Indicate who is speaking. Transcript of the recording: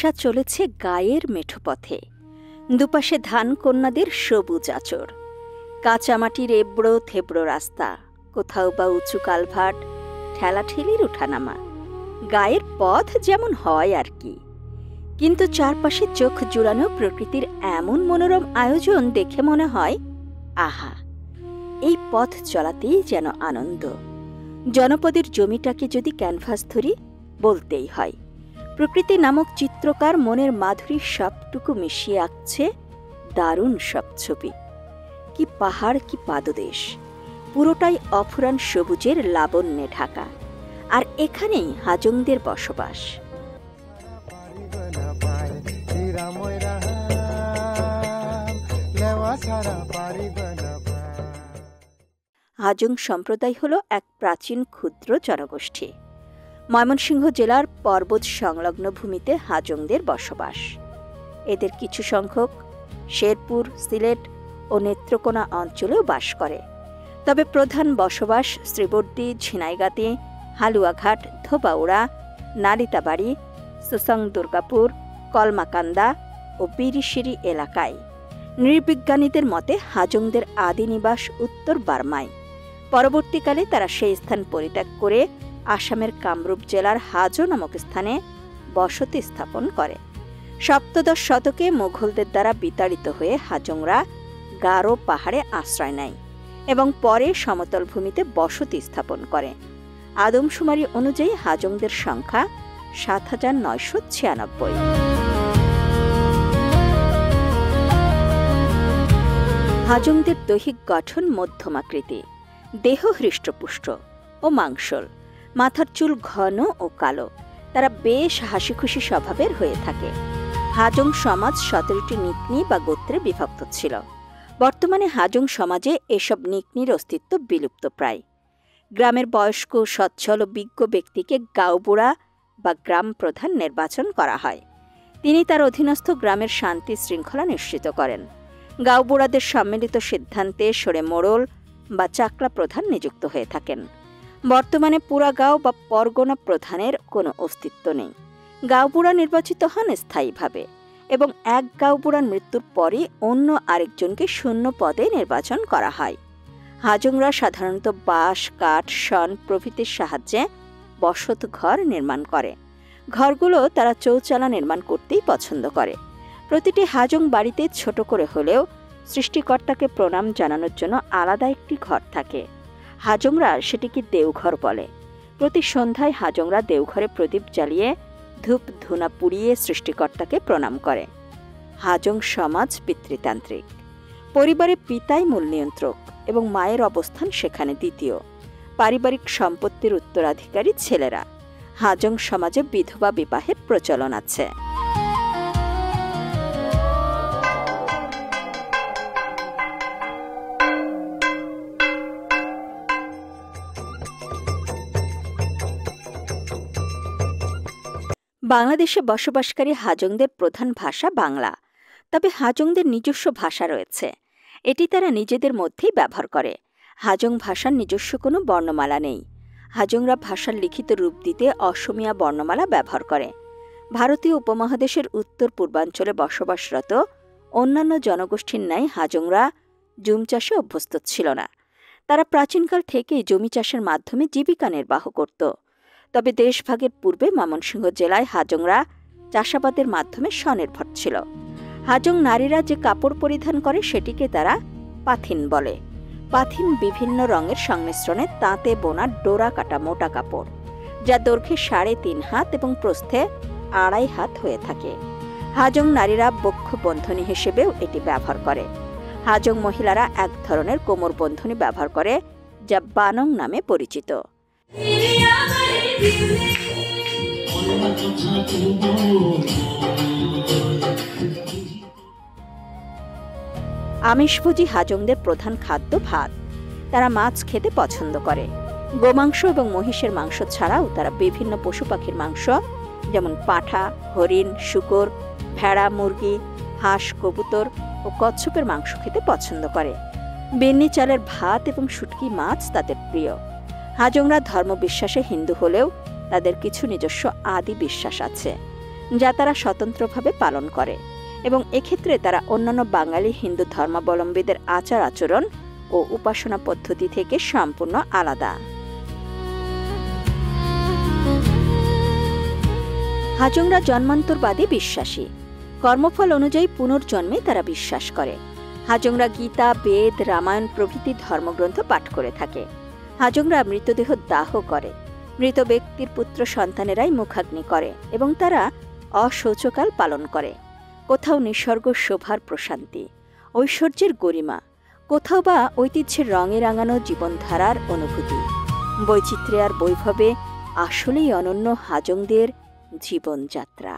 Speaker 1: বর্ষা চলেছে গায়ের মেঠো পথে, দুপাশে ধান কন্যাদের সবুজ আঁচড়, কাঁচামাটির এবড়ো থেবড়ো রাস্তা, কোথাও বা উঁচু কালভার্ট, ঠেলাঠেলির ওঠানামা। গায়ের পথ যেমন হয় আর কি, কিন্তু চারপাশে চোখ জুড়ানো প্রকৃতির এমন মনোরম আয়োজন দেখে মনে হয়, আহা, এই পথ চলাতেই যেন আনন্দ। জনপদের জমিটাকে যদি ক্যানভাস ধরি, বলতেই হয় প্রকৃতি নামক চিত্রকার মনের মাধুরীর সবটুকু মিশিয়ে আঁকছে দারুণ সব ছবি। কি পাহাড়, কি পাদদেশ, পুরোটাই অফুরান সবুজের লাবণ্যে ঢাকা। আর এখানেই হাজংদের বসবাস। হাজং সম্প্রদায় হল এক প্রাচীন ক্ষুদ্র জনগোষ্ঠী। ময়মনসিংহ জেলার পর্বত সংলগ্ন ভূমিতে হাজংদের বসবাস। এদের কিছু সংখ্যক শেরপুর, সিলেট ও নেত্রকোনা অঞ্চলেও বাস করে। তবে প্রধান বসবাস শ্রীবর্দী, ঝিনাইগাতি, হালুয়াঘাট, ধোবাউড়া, নালিতাবাড়ি, সুসং দুর্গাপুর, কলমাকান্দা ও বিরিশিরি এলাকায়। নৃবিজ্ঞানীদের মতে হাজংদের আদি নিবাস উত্তর বার্মায়। পরবর্তীকালে তারা সেই স্থান পরিত্যাগ করে আসামের কামরূপ জেলার হাজো নামক স্থানে বসতি স্থাপন করে। সপ্তদশ শতকে মুঘলদের দ্বারা বিতাড়িত হয়ে হাজংরা গারো পাহাড়ে আশ্রয় নেয় এবং পরে সমতল ভূমিতে বসতি স্থাপন করে। আদমশুমারি অনুযায়ী হাজংদের সংখ্যা ৭,৯৯৬। হাজংদের দৈহিক গঠন মধ্যমাকৃতি, দেহ হৃষ্টপুষ্ট ও মাংসল, মাথার চুল ঘন ও কালো। তারা বেশ হাসিখুশি স্বভাবের হয়ে থাকে। হাজং সমাজ ১৭টি নিকনি বা গোত্রে বিভক্ত ছিল। বর্তমানে হাজং সমাজে এসব নিকনির অস্তিত্ব বিলুপ্ত প্রায়। গ্রামের বয়স্ক, সচ্ছল ও বিজ্ঞ ব্যক্তিকে গাঁওবুড়া বা গ্রাম প্রধান নির্বাচন করা হয়। তিনি তার অধীনস্থ গ্রামের শান্তি শৃঙ্খলা নিশ্চিত করেন। গাঁওবুড়াদের সম্মিলিত সিদ্ধান্তে সরে মোড়ল বা চাকলা প্রধান নিযুক্ত হয়ে থাকেন। বর্তমানে পুরা গাঁও বা পরগনা প্রধানের কোনো অস্তিত্ব নেই। গাঁওবুড়া নির্বাচিত হন স্থায়ীভাবে এবং এক গাঁওবুড়ার মৃত্যুর পরই অন্য আরেকজনকে শূন্য পদে নির্বাচন করা হয়। হাজংরা সাধারণত বাঁশ, কাঠ, শন প্রভৃতির সাহায্যে বসত ঘর নির্মাণ করে। ঘরগুলো তারা চৌচালা নির্মাণ করতেই পছন্দ করে। প্রতিটি হাজং বাড়িতে ছোট করে হলেও সৃষ্টিকর্তাকে প্রণাম জানানোর জন্য আলাদা একটি ঘর থাকে। হাজংরা সেটিকে দেওঘর বলে। প্রতি সন্ধ্যায় হাজংরা দেওঘরে প্রদীপ জ্বালিয়ে ধূপ ধুনা পুড়িয়ে সৃষ্টিকর্তাকে প্রণাম করে। হাজং সমাজ পিতৃতান্ত্রিক। পরিবারে পিতাই মূল নিয়ন্ত্রক এবং মায়ের অবস্থান সেখানে দ্বিতীয়। পারিবারিক সম্পত্তির উত্তরাধিকারী ছেলেরা। হাজং সমাজে বিধবা বিবাহের প্রচলন আছে। বাংলাদেশে বসবাসকারী হাজংদের প্রধান ভাষা বাংলা। তবে হাজংদের নিজস্ব ভাষা রয়েছে, এটি তারা নিজেদের মধ্যেই ব্যবহার করে। হাজং ভাষার নিজস্ব কোনো বর্ণমালা নেই। হাজংরা ভাষার লিখিত রূপ দিতে অসমীয়া বর্ণমালা ব্যবহার করে। ভারতীয় উপমহাদেশের উত্তর পূর্বাঞ্চলে বসবাসরত অন্যান্য জনগোষ্ঠীর ন্যায় হাজংরা জুম চাষে অভ্যস্ত ছিল না। তারা প্রাচীনকাল থেকেই জমি চাষের মাধ্যমে জীবিকা নির্বাহ করত। তবে দেশভাগের পূর্বে ময়মনসিংহ জেলায় হাজংরা চাষাবাদের মাধ্যমে স্বনির্ভর ছিল। হাজং নারীরা যে কাপড় পরিধান করে সেটিকে তারা পাথিন বলে। পাথিন বিভিন্ন রঙের সংমিশ্রণে তাঁতে বোনা ডোরা কাটা মোটা কাপড়, যা দৈর্ঘ্যে ৩.৫ হাত এবং প্রস্থে ২.৫ হাত হয়ে থাকে। হাজং নারীরা বক্ষ বন্ধনী হিসেবেও এটি ব্যবহার করে। হাজং মহিলারা এক ধরনের কোমর বন্ধনী ব্যবহার করে, যা বানং নামে পরিচিত। আমিষভোজী হাজংদের প্রধান খাদ্য ভাত। তারা মাছ খেতে পছন্দ করে। গোমাংস এবং মহিষের মাংস ছাড়াও তারা বিভিন্ন পশু পাখির মাংস যেমন পাঁঠা, হরিণ, শূকর, ভেড়া, মুরগি, হাঁস, কবুতর ও কচ্ছপের মাংস খেতে পছন্দ করে। বেন্নি চালের ভাত এবং শুটকি মাছ তাদের প্রিয়। হাজংরা ধর্মবিশ্বাসে হিন্দু হলেও তাদের কিছু নিজস্ব আদি বিশ্বাস আছে। যা তারা স্বতন্ত্রভাবে পালন করে, এবং এক্ষেত্রে তারা অন্যান্য বাঙালি হিন্দু ধর্মাবলম্বীদের আচার আচরণ ও উপাসনা পদ্ধতি থেকে সম্পূর্ণ আলাদা। হাজংরা জন্মান্তরবাদী বিশ্বাসী। কর্মফল অনুযায়ী পুনর্জন্মে তারা বিশ্বাস করে। হাজংরা গীতা, বেদ, রামায়ণ প্রভৃতি ধর্মগ্রন্থ পাঠ করে থাকে। হাজংরা মৃতদেহ দাহ করে। মৃত ব্যক্তির পুত্র সন্তানেরাই মুখাগ্নি করে এবং তারা অশৌচকাল পালন করে। কোথাও নিসর্গ শোভার প্রশান্তি, ঐশ্বর্যের গরিমা, কোথাও বা ঐতিহ্যের রঙে রাঙানো জীবনধারার অনুভূতি। বৈচিত্র্য আর বৈভবে আসলেই অনন্য হাজংদের জীবনযাত্রা।